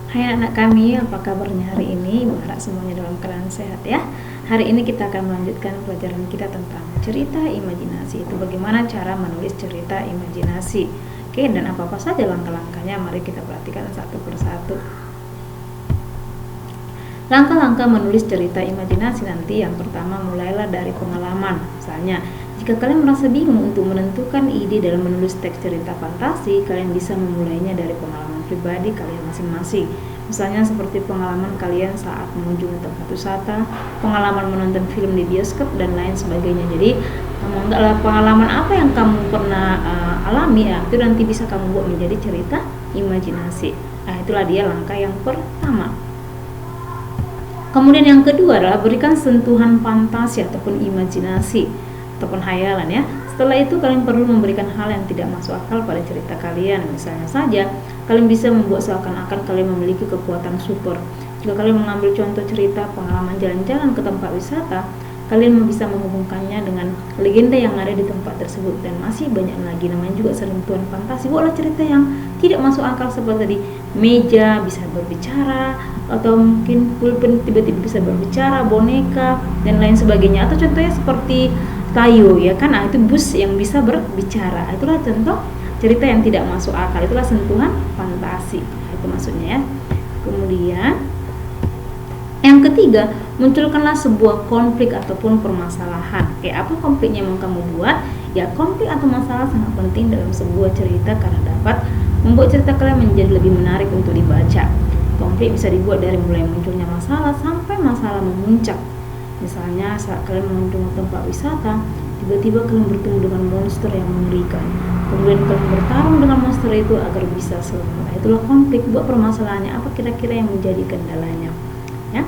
Hai anak kami, apa kabarnya hari ini? Ibu harap semuanya dalam keadaan sehat ya. Hari ini kita akan melanjutkan pelajaran kita tentang cerita imajinasi. Itu bagaimana cara menulis cerita imajinasi. Oke, dan apa-apa saja langkah-langkahnya, mari kita perhatikan satu persatu. Langkah-langkah menulis cerita imajinasi nanti, yang pertama mulailah dari pengalaman. Misalnya, jika kalian merasa bingung untuk menentukan ide dalam menulis teks cerita fantasi, kalian bisa memulainya dari pengalaman pribadi kalian masing-masing. Misalnya seperti pengalaman kalian saat mengunjungi tempat wisata, pengalaman menonton film di bioskop, dan lain sebagainya. Jadi, anggaplah pengalaman apa yang kamu pernah alami ya, itu nanti bisa kamu buat menjadi cerita imajinasi. Nah, itulah dia langkah yang pertama. Kemudian yang kedua adalah berikan sentuhan fantasi ataupun imajinasi ataupun hayalan ya. Setelah itu kalian perlu memberikan hal yang tidak masuk akal pada cerita kalian. Misalnya saja, kalian bisa membuat seakan-akan kalian memiliki kekuatan super. Jika kalian mengambil contoh cerita pengalaman jalan-jalan ke tempat wisata, kalian bisa menghubungkannya dengan legenda yang ada di tempat tersebut, dan masih banyak lagi. Namanya juga sentuhan fantasi. Buatlah cerita yang tidak masuk akal seperti tadi, meja bisa berbicara, atau mungkin pulpen tiba-tiba bisa berbicara, boneka dan lain sebagainya. Atau contohnya seperti Tayo ya kan, itu bus yang bisa berbicara. Itulah contoh cerita yang tidak masuk akal, itulah sentuhan fantasi. Itu maksudnya ya. Kemudian yang ketiga, munculkanlah sebuah konflik ataupun permasalahan. Kayak apa konfliknya yang mau kamu buat? Ya, konflik atau masalah sangat penting dalam sebuah cerita karena dapat membuat cerita kalian menjadi lebih menarik untuk dibaca. Konflik bisa dibuat dari mulai munculnya masalah sampai masalah memuncak. Misalnya saat kalian mengunjungi tempat wisata, tiba-tiba kalian bertemu dengan monster yang mengerikan. Kemudian kalian bertarung dengan monster itu agar bisa selamat. Itulah konflik. Buat permasalahannya apa kira-kira yang menjadi kendalanya ya.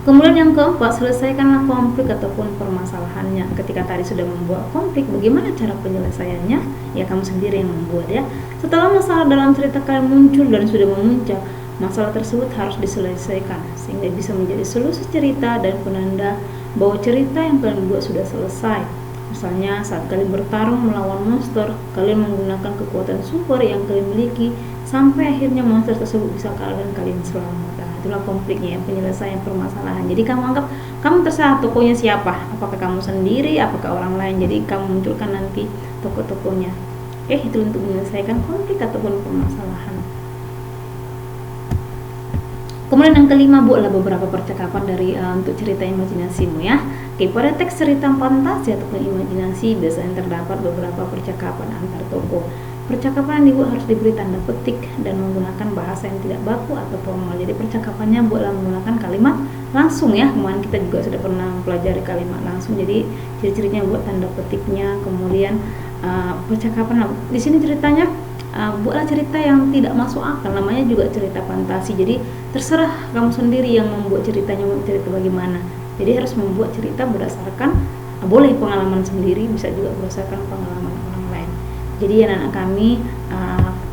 Kemudian yang keempat, selesaikanlah konflik ataupun permasalahannya. Ketika tadi sudah membuat konflik, bagaimana cara penyelesaiannya? Ya kamu sendiri yang membuat ya. Setelah masalah dalam cerita kalian muncul dan sudah memuncak, masalah tersebut harus diselesaikan sehingga bisa menjadi solusi cerita dan penanda bahwa cerita yang kalian buat sudah selesai. Misalnya saat kalian bertarung melawan monster, kalian menggunakan kekuatan super yang kalian miliki sampai akhirnya monster tersebut bisa kalah dan kalian selamat. Itulah konfliknya, penyelesaian permasalahan. Jadi kamu anggap kamu terserah tokohnya siapa, apakah kamu sendiri, apakah orang lain. Jadi kamu munculkan nanti tokoh-tokohnya. Itu untuk menyelesaikan konflik ataupun permasalahan. Kemudian yang kelima, buatlah beberapa percakapan dari untuk cerita imajinasimu ya. Pada teks cerita fantasi ataupun imajinasi biasanya terdapat beberapa percakapan antar tokoh. Percakapan yang dibuat harus diberi tanda petik dan menggunakan bahasa yang tidak baku atau formal. Jadi percakapannya buatlah menggunakan kalimat langsung ya. Kemarin kita juga sudah pernah mempelajari kalimat langsung. Jadi ciri-cirinya buat tanda petiknya. Kemudian percakapan di sini ceritanya buatlah cerita yang tidak masuk akal. Namanya juga cerita fantasi. Jadi terserah kamu sendiri yang membuat ceritanya, mau cerita bagaimana. Jadi harus membuat cerita berdasarkan boleh pengalaman sendiri, bisa juga berdasarkan pengalaman orang lain. Jadi anak-anak kami,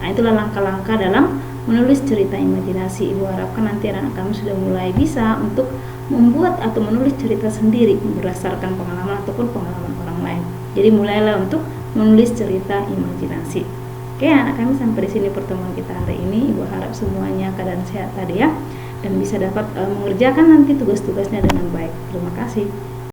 itulah langkah-langkah dalam menulis cerita imajinasi. Ibu harapkan nanti anak-anak kami sudah mulai bisa untuk membuat atau menulis cerita sendiri berdasarkan pengalaman ataupun pengalaman orang lain. Jadi mulailah untuk menulis cerita imajinasi. Oke, anak kami, sampai di sini pertemuan kita hari ini. Ibu harap semuanya keadaan sehat tadi ya, dan bisa dapat mengerjakan nanti tugas-tugasnya dengan baik. Terima kasih.